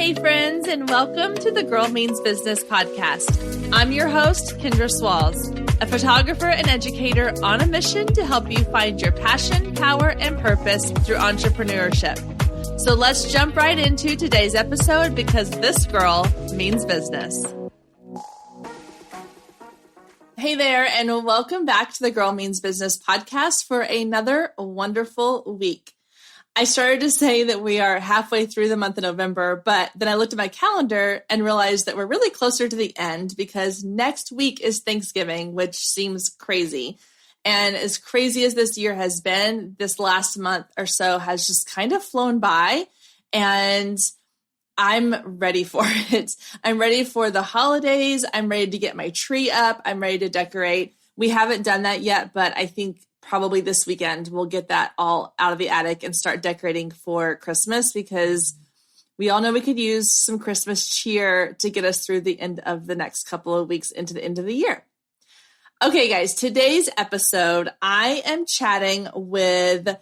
Hey friends, and welcome to the Girl Means Business podcast. I'm your host, Kendra Swalls, a photographer and educator on a mission to help you find your passion, power, and purpose through entrepreneurship. So let's jump right into today's episode because this girl means business. Hey there, and welcome back to the Girl Means Business podcast for another wonderful week. I started to say that we are halfway through the month of November, but then I looked at my calendar and realized that we're really closer to the end because next week is Thanksgiving, which seems crazy. And as crazy as this year has been, this last month or so has just kind of flown by, and I'm ready for it. I'm ready for the holidays. I'm ready to get my tree up. I'm ready to decorate. We haven't done that yet, but I think probably this weekend we'll get that all out of the attic and start decorating for Christmas because we all know we could use some Christmas cheer to get us through the end of the next couple of weeks into the end of the year. Okay, guys, today's episode, I am chatting with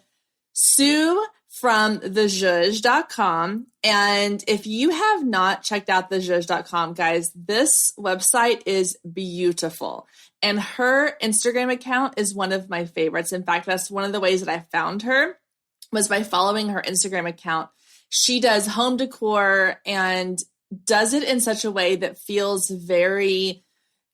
Sue from thezhuzh.com. And if you have not checked out thezhuzh.com, guys, this website is beautiful. And her Instagram account is one of my favorites. In fact, that's one of the ways that I found her was by following her Instagram account. She does home decor and does it in such a way that feels very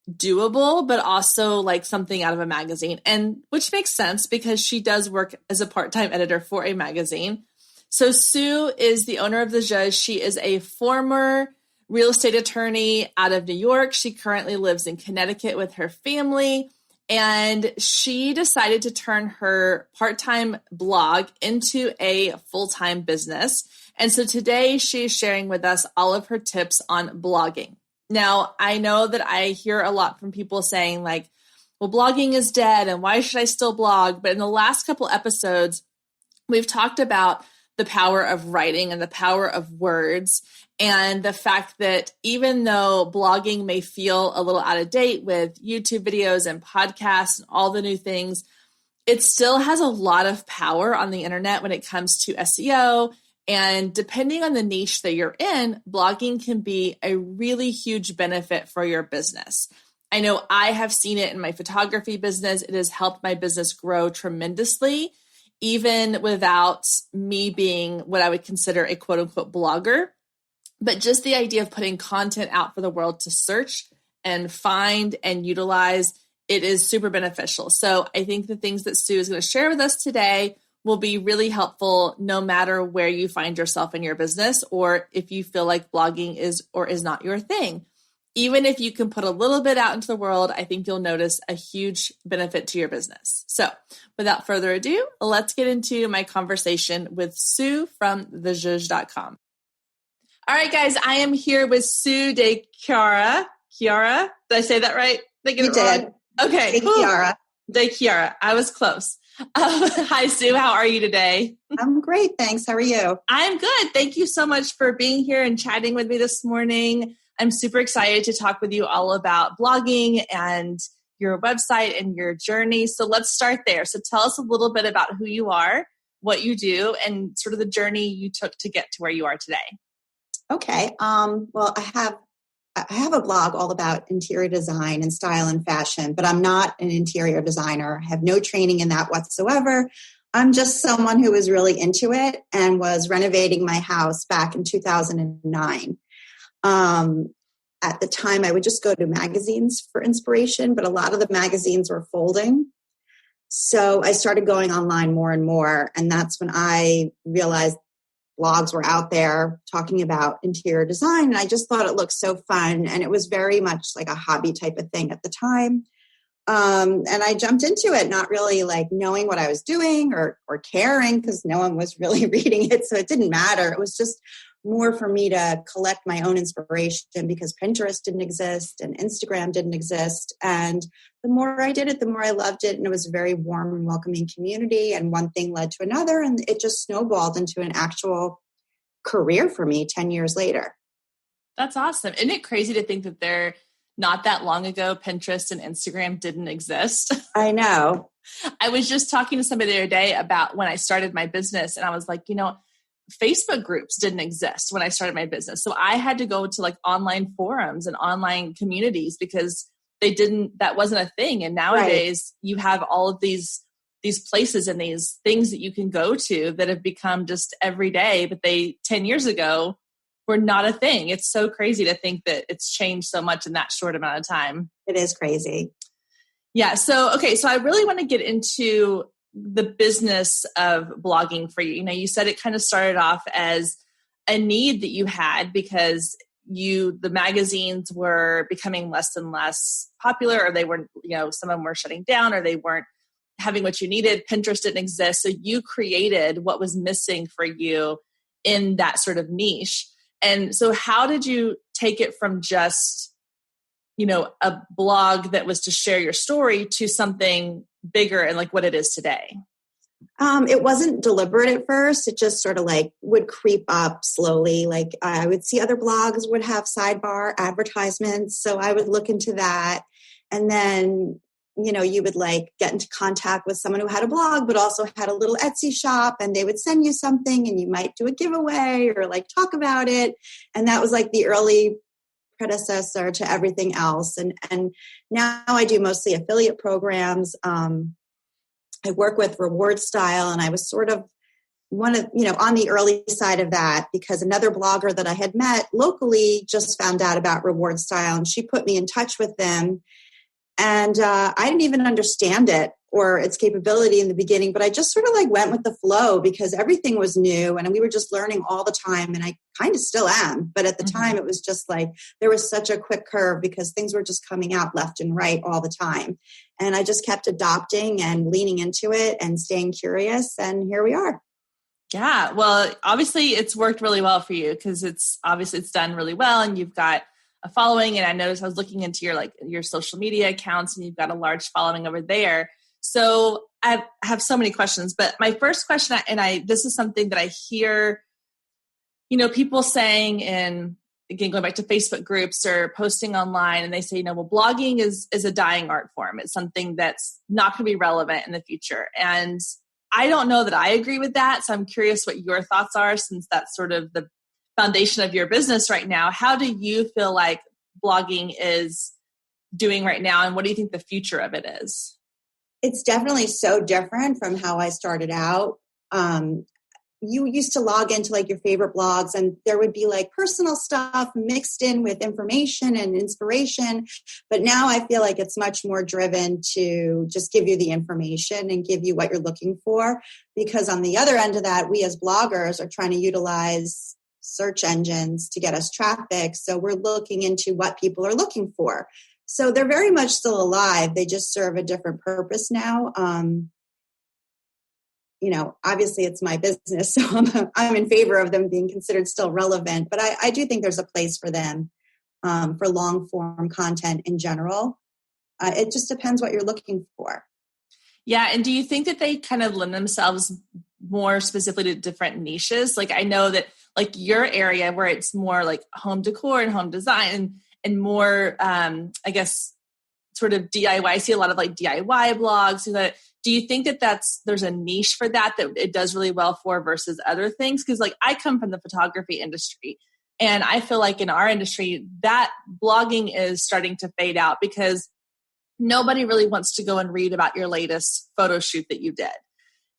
doable, but also like something out of a magazine, and which makes sense because she does work as a part-time editor for a magazine. So Sue is the owner of The Zhuzh. She is a former real estate attorney out of New York. She currently lives in Connecticut with her family, and she decided to turn her part-time blog into a full-time business. And so today she is sharing with us all of her tips on blogging. Now, I know that I hear a lot from people saying like, well, blogging is dead and why should I still blog? But in the last couple episodes, we've talked about the power of writing and the power of words and the fact that even though blogging may feel a little out of date with YouTube videos and podcasts and all the new things, it still has a lot of power on the internet when it comes to SEO. And depending on the niche that you're in, blogging can be a really huge benefit for your business. I know I have seen it in my photography business. It has helped my business grow tremendously, even without me being what I would consider a quote unquote blogger. But just the idea of putting content out for the world to search and find and utilize, it is super beneficial. So I think the things that Sue is going to share with us today will be really helpful no matter where you find yourself in your business or if you feel like blogging is or is not your thing. Even if you can put a little bit out into the world, I think you'll notice a huge benefit to your business. So without further ado, let's get into my conversation with Sue from thezhuzh.com. All right, guys, I am here with Sue De Chiara. Chiara? Did I say that right? Did I get it wrong? Okay. De Chiara. De Chiara. I was close. Hi, Sue. How are you today? I'm great. Thanks. How are you? I'm good. Thank you so much for being here and chatting with me this morning. I'm super excited to talk with you all about blogging and your website and your journey. So let's start there. So tell us a little bit about who you are, what you do, and sort of the journey you took to get to where you are today. Okay. Well, I have a blog all about interior design and style and fashion, but I'm not an interior designer. I have no training in that whatsoever. I'm just someone who was really into it and was renovating my house back in 2009. At the time, I would just go to magazines for inspiration, but a lot of the magazines were folding. So I started going online more and more, and that's when I realized blogs were out there talking about interior design, and I just thought it looked so fun, and it was very much like a hobby type of thing at the time. And I jumped into it, not really like knowing what I was doing or caring because no one was really reading it, so it didn't matter. It was just more for me to collect my own inspiration because Pinterest didn't exist and Instagram didn't exist. And the more I did it, the more I loved it. And it was a very warm and welcoming community. And one thing led to another. And it just snowballed into an actual career for me 10 years later. That's awesome. Isn't it crazy to think that they're not that long ago, Pinterest and Instagram didn't exist? I know. I was just talking to somebody the other day about when I started my business. And I was like, Facebook groups didn't exist when I started my business. So I had to go to like online forums and online communities because that wasn't a thing. And nowadays you have all of these places and these things that you can go to that have become just every day, but 10 years ago were not a thing. It's so crazy to think that it's changed so much in that short amount of time. It is crazy. Yeah. So, okay. So I really want to get into the business of blogging for you. You know, you said it kind of started off as a need that you had because the magazines were becoming less and less popular, or they were, some of them were shutting down, or they weren't having what you needed. Pinterest didn't exist. So you created what was missing for you in that sort of niche. And so how did you take it from just, a blog that was to share your story to something bigger and like what it is today? It wasn't deliberate at first. It just sort of like would creep up slowly. Like I would see other blogs would have sidebar advertisements. So I would look into that. And then, you would like get into contact with someone who had a blog, but also had a little Etsy shop, and they would send you something and you might do a giveaway or like talk about it. And that was like the early predecessor to everything else. And now I do mostly affiliate programs. I work with Reward Style, and I was sort of on the early side of that because another blogger that I had met locally just found out about Reward Style, and she put me in touch with them. And I didn't even understand it or its capability in the beginning, but I just sort of like went with the flow because everything was new and we were just learning all the time. And I kind of still am, but at the time it was just like, there was such a quick curve because things were just coming out left and right all the time. And I just kept adopting and leaning into it and staying curious. And here we are. Yeah. Well, obviously it's worked really well for you because it's done really well and you've got a following. And I noticed I was looking into your social media accounts and you've got a large following over there. So I have so many questions, but my first question, this is something that I hear, people saying, and again, going back to Facebook groups or posting online, and they say, well, blogging is a dying art form. It's something that's not going to be relevant in the future. And I don't know that I agree with that. So I'm curious what your thoughts are, since that's sort of the foundation of your business right now. How do you feel like blogging is doing right now? And what do you think the future of it is? It's definitely so different from how I started out. You used to log into like your favorite blogs and there would be like personal stuff mixed in with information and inspiration. But now I feel like it's much more driven to just give you the information and give you what you're looking for. Because on the other end of that, we as bloggers are trying to utilize search engines to get us traffic. So we're looking into what people are looking for. So they're very much still alive. They just serve a different purpose now. Obviously it's my business, so I'm in favor of them being considered still relevant. But I do think there's a place for them for long form content in general. It just depends what you're looking for. Yeah. And do you think that they kind of lend themselves more specifically to different niches? Like I know that like your area where it's more like home decor and home design and more, I guess, sort of DIY. I see a lot of like DIY blogs. So that, do you think that there's a niche for that it does really well for versus other things? Because like I come from the photography industry, and I feel like in our industry that blogging is starting to fade out because nobody really wants to go and read about your latest photo shoot that you did.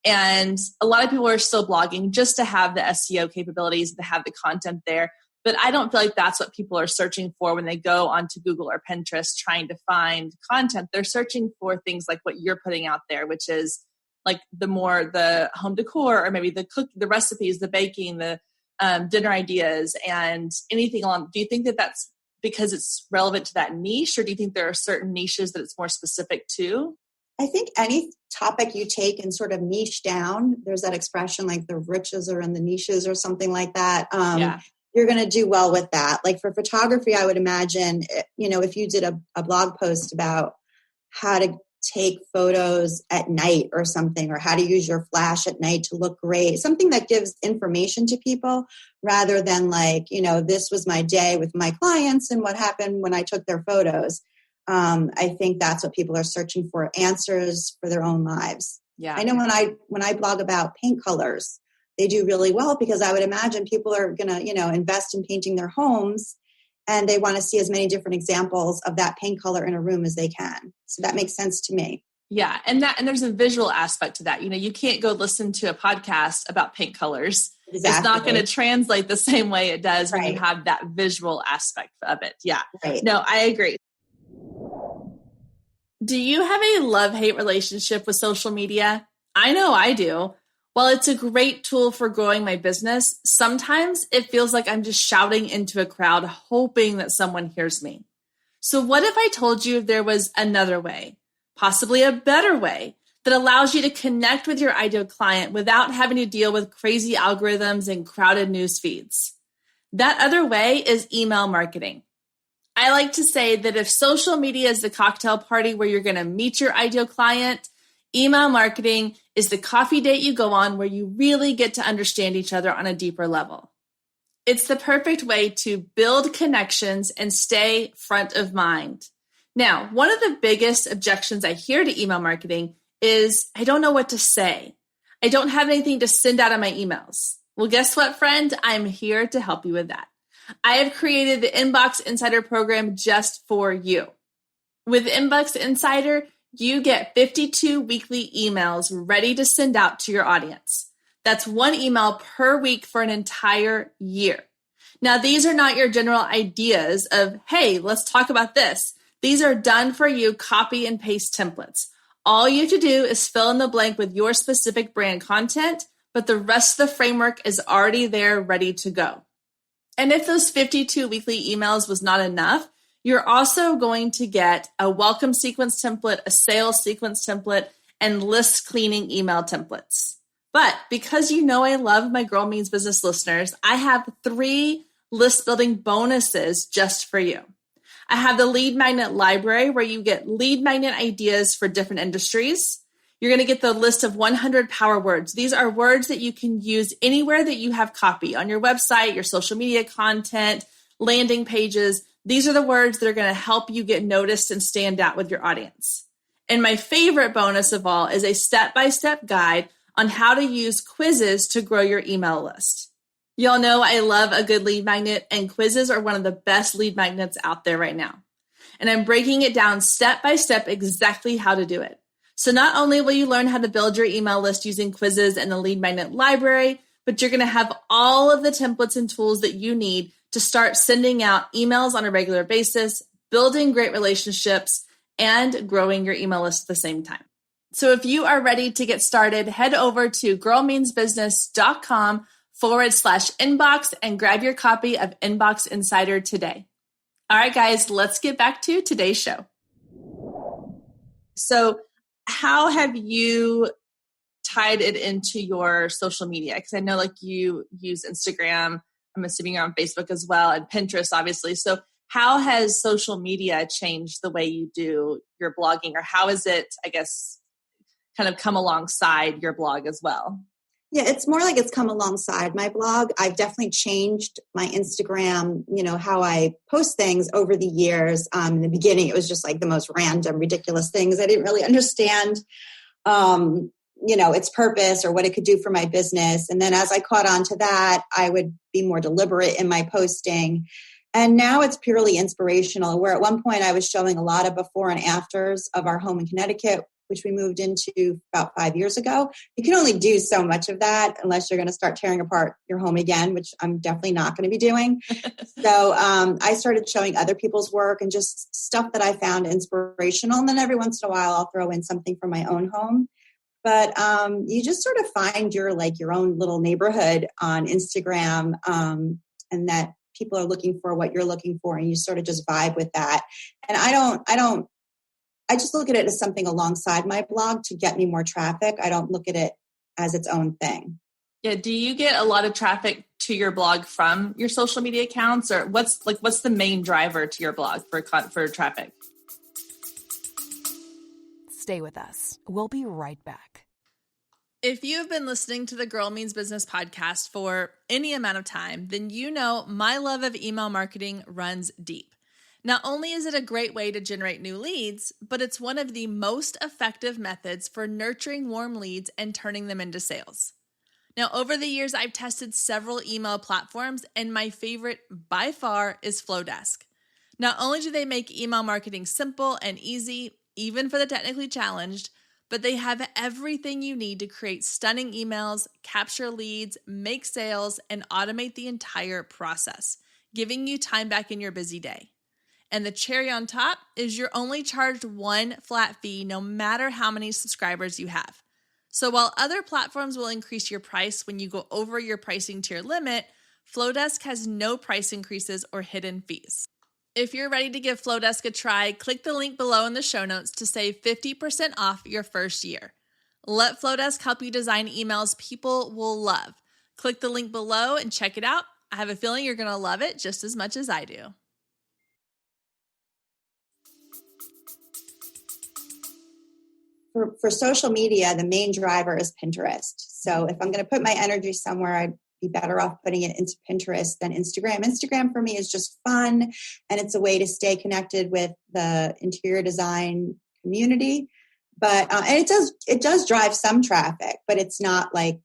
And a lot of people are still blogging just to have the SEO capabilities, to have the content there. But I don't feel like that's what people are searching for when they go onto Google or Pinterest trying to find content. They're searching for things like what you're putting out there, which is like the home decor, or maybe the recipes, the baking, the dinner ideas, and anything along. Do you think that that's because it's relevant to that niche, or do you think there are certain niches that it's more specific to? I think any topic you take and sort of niche down, there's that expression like the riches are in the niches or something like that. You're going to do well with that. Like for photography, I would imagine, if you did a blog post about how to take photos at night or something, or how to use your flash at night to look great, something that gives information to people rather than like, this was my day with my clients and what happened when I took their photos. I think that's what people are searching for, answers for their own lives. Yeah. I know when I blog about paint colors, they do really well because I would imagine people are going to, invest in painting their homes and they want to see as many different examples of that paint color in a room as they can. So that makes sense to me. Yeah. And there's a visual aspect to that. You can't go listen to a podcast about paint colors. Exactly. It's not going to translate the same way it does when Right. you have that visual aspect of it. Yeah. Right. No, I agree. Do you have a love-hate relationship with social media? I know I do. While it's a great tool for growing my business, sometimes it feels like I'm just shouting into a crowd, hoping that someone hears me. So what if I told you there was another way, possibly a better way, that allows you to connect with your ideal client without having to deal with crazy algorithms and crowded news feeds? That other way is email marketing. I like to say that if social media is the cocktail party where you're going to meet your ideal client, email marketing is the coffee date you go on where you really get to understand each other on a deeper level. It's the perfect way to build connections and stay front of mind. Now, one of the biggest objections I hear to email marketing is I don't know what to say. I don't have anything to send out on my emails. Well, guess what, friend? I'm here to help you with that. I have created the Inbox Insider program just for you. With Inbox Insider, you get 52 weekly emails ready to send out to your audience. That's one email per week for an entire year. Now, these are not your general ideas of, hey, let's talk about this. These are done for you copy and paste templates. All you have to do is fill in the blank with your specific brand content, but the rest of the framework is already there ready to go. And if those 52 weekly emails was not enough, you're also going to get a welcome sequence template, a sales sequence template, and list cleaning email templates. But because I love my Girl Means Business listeners, I have 3 list building bonuses just for you. I have the lead magnet library where you get lead magnet ideas for different industries. You're going to get the list of 100 power words. These are words that you can use anywhere that you have copy on your website, your social media content, landing pages. These are the words that are going to help you get noticed and stand out with your audience. And my favorite bonus of all is a step-by-step guide on how to use quizzes to grow your email list. Y'all know I love a good lead magnet, and quizzes are one of the best lead magnets out there right now. And I'm breaking it down step-by-step exactly how to do it. So not only will you learn how to build your email list using quizzes and the lead magnet library, but you're going to have all of the templates and tools that you need to start sending out emails on a regular basis, building great relationships, and growing your email list at the same time. So if you are ready to get started, head over to girlmeansbusiness.com/inbox and grab your copy of Inbox Insider today. All right, guys, let's get back to today's show. So how have you tied it into your social media? Because I know you use Instagram. I'm assuming you're on Facebook as well, and Pinterest, obviously. So how has social media changed the way you do your blogging, or how is it, I guess, kind of come alongside your blog as well? Yeah, it's more like it's come alongside my blog. I've definitely changed my Instagram, how I post things over the years. In the beginning, it was just like the most random, ridiculous things. I didn't really understand, its purpose or what it could do for my business. And then as I caught on to that, I would be more deliberate in my posting. And now it's purely inspirational, where at one point I was showing a lot of before and afters of our home in Connecticut, which we moved into about 5 years ago. You can only do so much of that unless you're going to start tearing apart your home again, which I'm definitely not going to be doing. So I started showing other people's work and just stuff that I found inspirational. And then every once in a while, I'll throw in something from my own home. But you just sort of find your own little neighborhood on Instagram, and that people are looking for what you're looking for, and you sort of just vibe with that. And I just look at it as something alongside my blog to get me more traffic. I don't look at it as its own thing. Yeah. Do you get a lot of traffic to your blog from your social media accounts, or what's the main driver to your blog for traffic? Stay with us. We'll be right back. If you've been listening to the Girl Means Business podcast for any amount of time, then you know my love of email marketing runs deep. Not only is it a great way to generate new leads, but it's one of the most effective methods for nurturing warm leads and turning them into sales. Now, over the years, I've tested several email platforms, and my favorite by far is Flowdesk. Not only do they make email marketing simple and easy, even for the technically challenged, but they have everything you need to create stunning emails, capture leads, make sales, and automate the entire process, giving you time back in your busy day. And the cherry on top is you're only charged one flat fee no matter how many subscribers you have. So while other platforms will increase your price when you go over your pricing tier limit, Flowdesk has no price increases or hidden fees. If you're ready to give Flowdesk a try, click the link below in the show notes to save 50% off your first year. Let Flowdesk help you design emails people will love. Click the link below and check it out. I have a feeling you're going to love it just as much as I do. For social media, the main driver is Pinterest. So if I'm going to put my energy somewhere, I'd be better off putting it into Pinterest than Instagram. Instagram for me is just fun, and it's a way to stay connected with the interior design community. But and it does drive some traffic, but it's not like,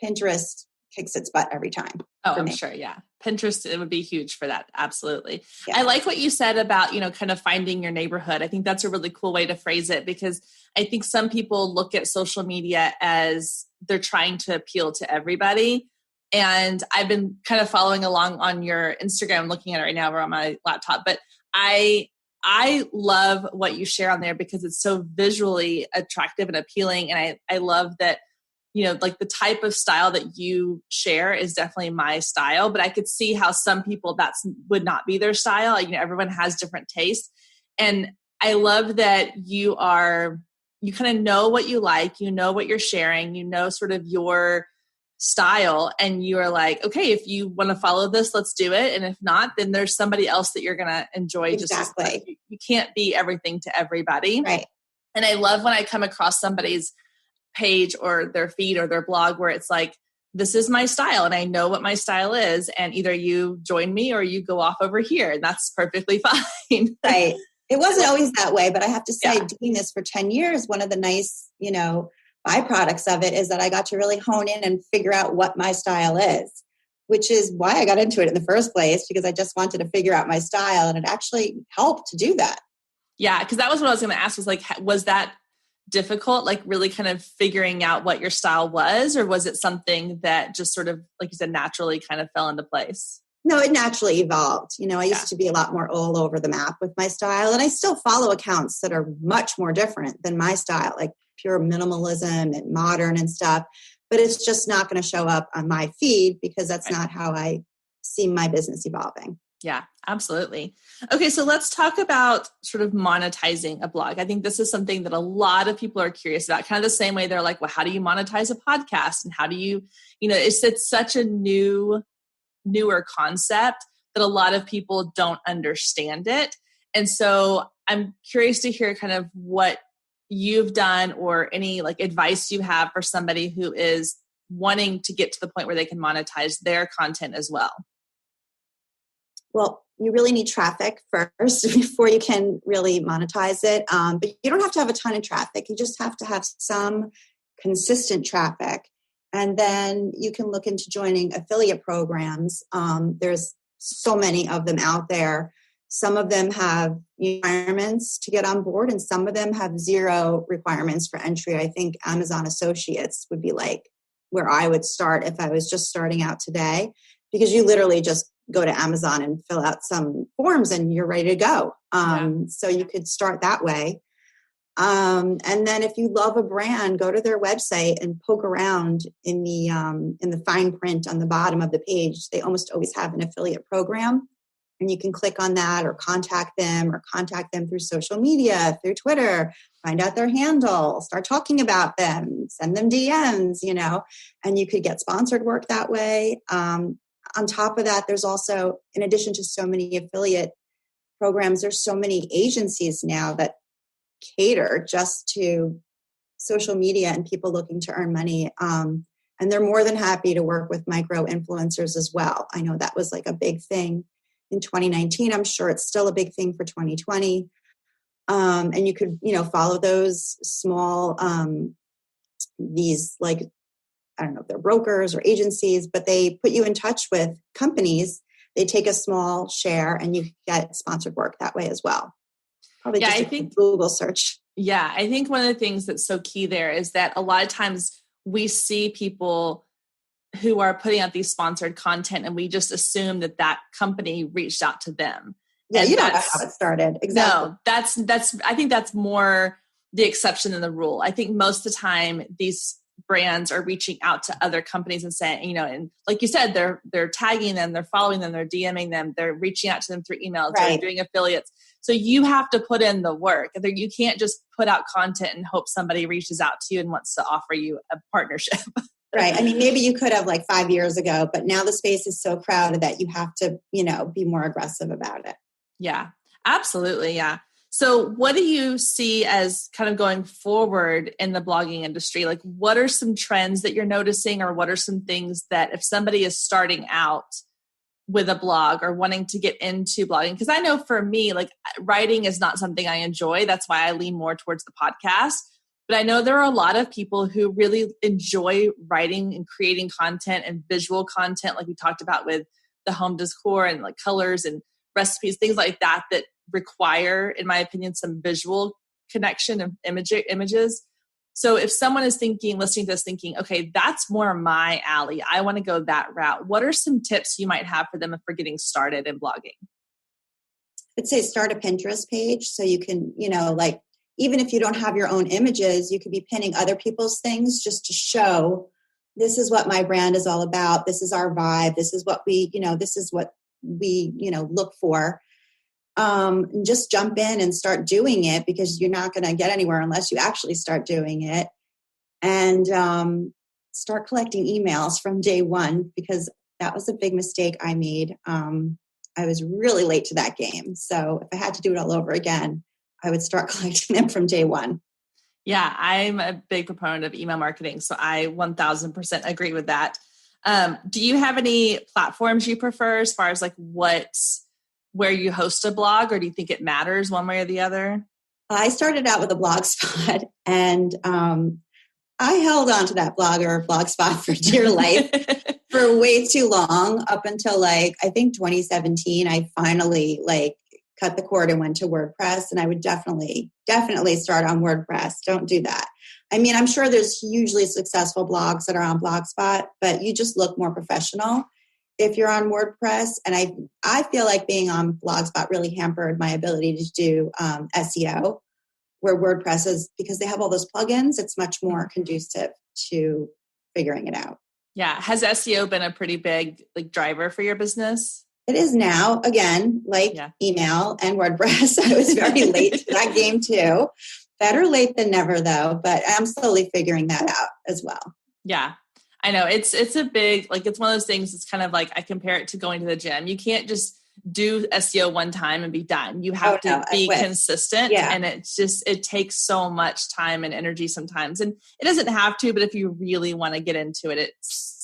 Pinterest kicks its butt every time. Oh, I'm sure. Yeah. Pinterest, it would be huge for that. Absolutely. Yeah. I like what you said about, kind of finding your neighborhood. I think that's a really cool way to phrase it, because I think some people look at social media as they're trying to appeal to everybody. And I've been kind of following along on your Instagram, looking at it right now. We're on my laptop, but I love what you share on there because it's so visually attractive and appealing. And I love that, like the type of style that you share is definitely my style, but I could see how some people would not be their style. Everyone has different tastes. And I love that you kind of know what you like, what you're sharing, sort of your style, and you are like, okay, if you want to follow this, let's do it. And if not, then there's somebody else that you're going to enjoy. Exactly. Just you can't be everything to everybody. Right. And I love when I come across somebody's page or their feed or their blog where it's like, this is my style and I know what my style is, and either you join me or you go off over here, and that's perfectly fine. Right. It wasn't always that way, but I have to say, doing this for 10 years, one of the nice, byproducts of it is that I got to really hone in and figure out what my style is, which is why I got into it in the first place, because I just wanted to figure out my style, and it actually helped to do that. Yeah, because that was what I was going to ask, was that difficult, like really kind of figuring out what your style was, or was it something that just sort of, like you said, naturally kind of fell into place? No, it naturally evolved. I used to be a lot more all over the map with my style, and I still follow accounts that are much more different than my style, like pure minimalism and modern and stuff, but it's just not going to show up on my feed because that's not how I see my business evolving. Yeah, absolutely. Okay, so let's talk about sort of monetizing a blog. I think this is something that a lot of people are curious about, kind of the same way they're like, well, how do you monetize a podcast? And how do you, it's such a newer concept that a lot of people don't understand it. And so I'm curious to hear kind of what you've done or any like advice you have for somebody who is wanting to get to the point where they can monetize their content as well. Well, you really need traffic first before you can really monetize it. But you don't have to have a ton of traffic. You just have to have some consistent traffic. And then you can look into joining affiliate programs. There's so many of them out there. Some of them have requirements to get on board, and some of them have zero requirements for entry. I think Amazon Associates would be like where I would start if I was just starting out today, because you literally just go to Amazon and fill out some forms and you're ready to go. So you could start that way. And then if you love a brand, go to their website and poke around in the fine print on the bottom of the page. They almost always have an affiliate program, and you can click on that or contact them through social media, through Twitter, find out their handle, start talking about them, send them DMs, and you could get sponsored work that way. On top of that, there's also, in addition to so many affiliate programs, there's so many agencies now that cater just to social media and people looking to earn money. And they're more than happy to work with micro influencers as well. I know that was like a big thing in 2019. I'm sure it's still a big thing for 2020. And you could, follow those small, these like I don't know if they're brokers or agencies, but they put you in touch with companies. They take a small share and you get sponsored work that way as well. Probably just a Google search. Yeah, I think one of the things that's so key there is that a lot of times we see people who are putting out these sponsored content and we just assume that that company reached out to them. Yeah, and you don't know how it started. Exactly. No, that's I think that's more the exception than the rule. I think most of the time these brands are reaching out to other companies and saying, and like you said, they're tagging them, they're following them, they're DMing them, they're reaching out to them through emails, right. They're doing affiliates. So you have to put in the work. You can't just put out content and hope somebody reaches out to you and wants to offer you a partnership. Right. I mean, maybe you could have like 5 years ago, but now the space is so crowded that you have to, be more aggressive about it. Yeah, absolutely. Yeah. So what do you see as kind of going forward in the blogging industry? Like, what are some trends that you're noticing, or what are some things that if somebody is starting out with a blog or wanting to get into blogging? Because I know for me, like, writing is not something I enjoy. That's why I lean more towards the podcast. But I know there are a lot of people who really enjoy writing and creating content and visual content, like we talked about with the home decor and like colors and recipes, things like that, that require, in my opinion, some visual connection of images. So if someone is listening to this thinking, okay, that's more my alley, I want to go that route, what are some tips you might have for them for getting started in blogging? I'd say start a Pinterest page so you can, even if you don't have your own images, you could be pinning other people's things just to show this is what my brand is all about. This is our vibe. This is what we look for. And just jump in and start doing it, because you're not going to get anywhere unless you actually start doing it. And start collecting emails from day one, because that was a big mistake I made. I was really late to that game. So if I had to do it all over again, I would start collecting them from day one. Yeah, I'm a big proponent of email marketing. So I 1000% agree with that. Do you have any platforms you prefer as far as like where you host a blog, or do you think it matters one way or the other? I started out with a Blogspot, and I held on to that Blogspot for dear life for way too long, up until I think 2017. I finally cut the cord and went to WordPress, and I would definitely start on WordPress. Don't do that. I mean, I'm sure there's hugely successful blogs that are on Blogspot, but you just look more professional if you're on WordPress. And I feel like being on Blogspot really hampered my ability to do SEO, where WordPress is, because they have all those plugins, it's much more conducive to figuring it out. Yeah. Has SEO been a pretty big driver for your business? It is now, again, email and WordPress. I was very late to that game too. Better late than never, though, but I'm slowly figuring that out as well. Yeah, I know. It's a big, it's one of those things. It's kind of like, I compare it to going to the gym. You can't just do SEO one time and be done. You have to be consistent. Yeah. And it takes so much time and energy sometimes. And it doesn't have to, but if you really want to get into it,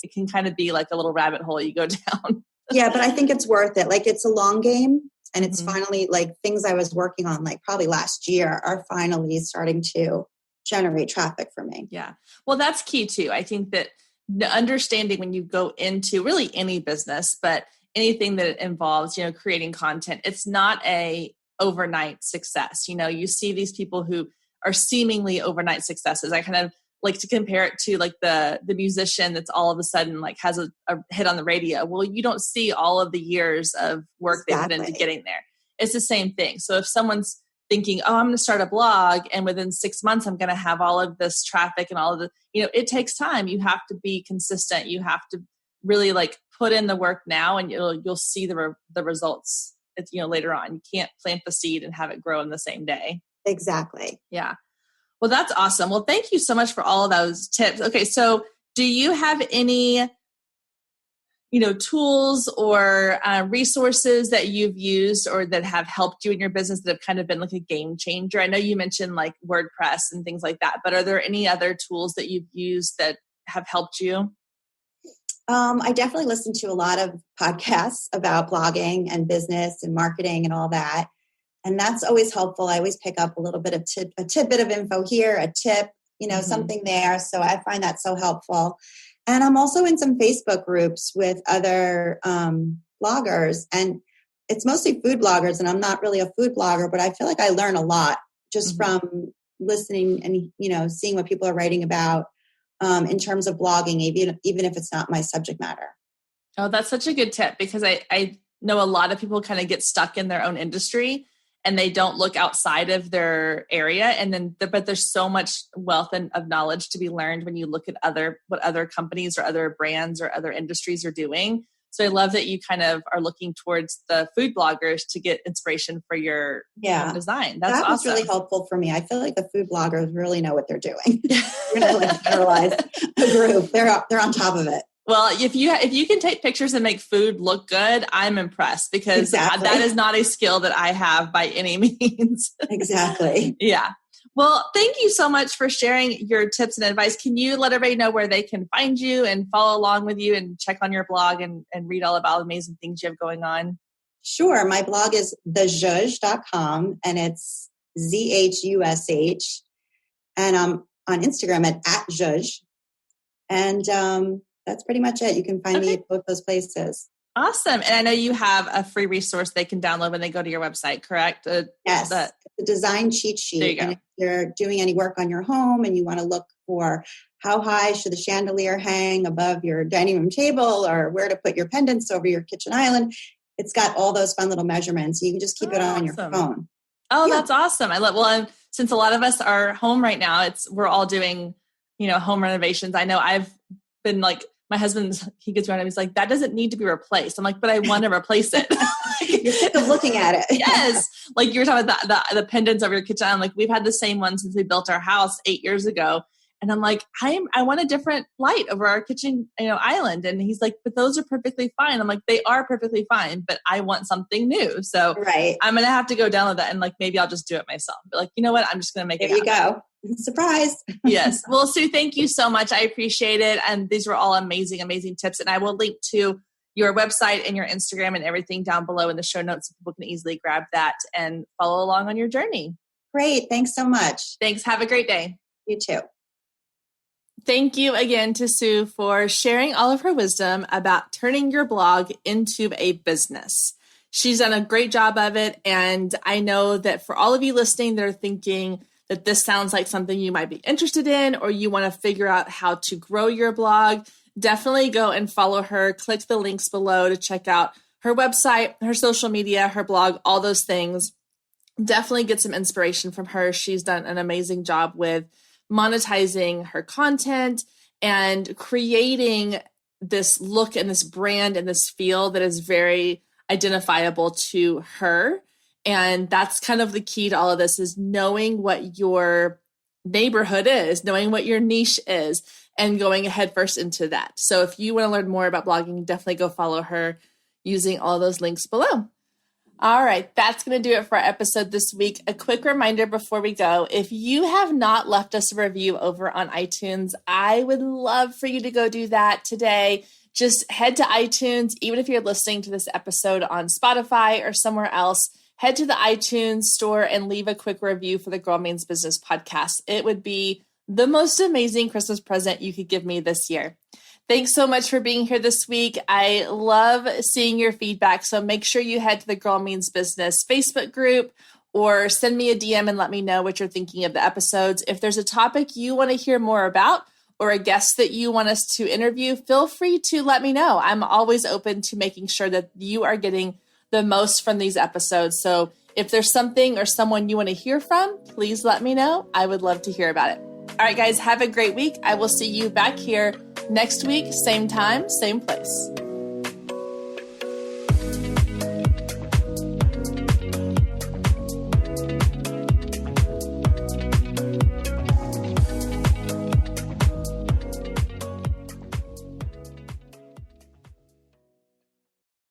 it can kind of be like a little rabbit hole you go down. Yeah, but I think it's worth it. It's a long game, and it's finally things I was working on probably last year are finally starting to generate traffic for me. Yeah. Well, that's key too. I think that the understanding when you go into really any business, but anything that involves, creating content, it's not a overnight success. You see these people who are seemingly overnight successes. I kind of like to compare it to the musician that's all of a sudden has a hit on the radio. Well, you don't see all of the years of work they put into getting there. It's the same thing. So if someone's thinking, oh, I'm going to start a blog, and within 6 months, I'm going to have all of this traffic and all of the, it takes time. You have to be consistent. You have to really put in the work now, and you'll see the results, later on. You can't plant the seed and have it grow in the same day. Exactly. Yeah. Well, that's awesome. Well, thank you so much for all of those tips. Okay. So do you have any, tools or resources that you've used or that have helped you in your business that have kind of been a game changer? I know you mentioned WordPress and things like that, but are there any other tools that you've used that have helped you? I definitely listen to a lot of podcasts about blogging and business and marketing and all that. And that's always helpful. I always pick up a little bit of a tidbit of info here, a tip, something there. So I find that so helpful. And I'm also in some Facebook groups with other bloggers, and it's mostly food bloggers, and I'm not really a food blogger, but I feel like I learn a lot just from listening and, seeing what people are writing about in terms of blogging, even if it's not my subject matter. Oh, that's such a good tip, because I know a lot of people kind of get stuck in their own industry and they don't look outside of their area. But there's so much wealth of knowledge to be learned when you look at what other companies or other brands or other industries are doing. So I love that you kind of are looking towards the food bloggers to get inspiration for your design. That's that was awesome. really helpful for me. I feel like the food bloggers really know what they're doing. You're going to generalize a group. They're on top of it. Well, if you can take pictures and make food look good, I'm impressed, because that is not a skill that I have by any means. Exactly. Yeah. Well, thank you so much for sharing your tips and advice. Can you let everybody know where they can find you and follow along with you and check on your blog and read all about amazing things you have going on? Sure. My blog is thezhush.com, and it's ZHUSH. And I'm on Instagram at @zhush. And that's pretty much it. You can find me at both those places. Awesome. And I know you have a free resource they can download when they go to your website, correct? Yes. The design cheat sheet. There you go. And if you're doing any work on your home and you want to look for how high should the chandelier hang above your dining room table, or where to put your pendants over your kitchen island, it's got all those fun little meameasurements. You can just keep it on your phone. Oh, that's awesome. And since a lot of us are home right now, we're all doing, home renovations. I know I've been like, my husband, he gets around and he's like, that doesn't need to be replaced. I'm like, but I want to replace it. You're sick of looking at it. Yes. Like you were talking about the pendants over your kitchen. I'm like, we've had the same one since we built our house 8 years ago. And I'm like, I want a different light over our kitchen, island. And he's like, but those are perfectly fine. I'm like, they are perfectly fine, but I want something new. So I'm going to have to go download that. And like, maybe I'll just do it myself. But like, you know what? I'm just going to make it happen. There you go. Surprise. Yes. Well, Sue, thank you so much. I appreciate it. And these were all amazing, amazing tips. And I will link to your website and your Instagram and everything down below in the show notes so people can easily grab that and follow along on your journey. Great. Thanks so much. Thanks. Have a great day. You too. Thank you again to Sue for sharing all of her wisdom about turning your blog into a business. She's done a great job of it. And I know that for all of you listening that are thinking that this sounds like something you might be interested in, or you want to figure out how to grow your blog, definitely go and follow her. Click the links below to check out her website, her social media, her blog, all those things. Definitely get some inspiration from her. She's done an amazing job with monetizing her content and creating this look and this brand and this feel that is very identifiable to her. And that's kind of the key to all of this, is knowing what your neighborhood is, knowing what your niche is, and going ahead first into that. So if you want to learn more about blogging, definitely go follow her using all those links below. All right, that's going to do it for our episode this week. A quick reminder before we go, if you have not left us a review over on iTunes, I would love for you to go do that today. Just head to iTunes, even if you're listening to this episode on Spotify or somewhere else, head to the iTunes store and leave a quick review for the Girl Means Business podcast. It would be the most amazing Christmas present you could give me this year. Thanks so much for being here this week. I love seeing your feedback. So make sure you head to the Girl Means Business Facebook group or send me a DM and let me know what you're thinking of the episodes. If there's a topic you want to hear more about or a guest that you want us to interview, feel free to let me know. I'm always open to making sure that you are getting the most from these episodes. So if there's something or someone you want to hear from, please let me know. I would love to hear about it. All right, guys, have a great week. I will see you back here next week, same time, same place.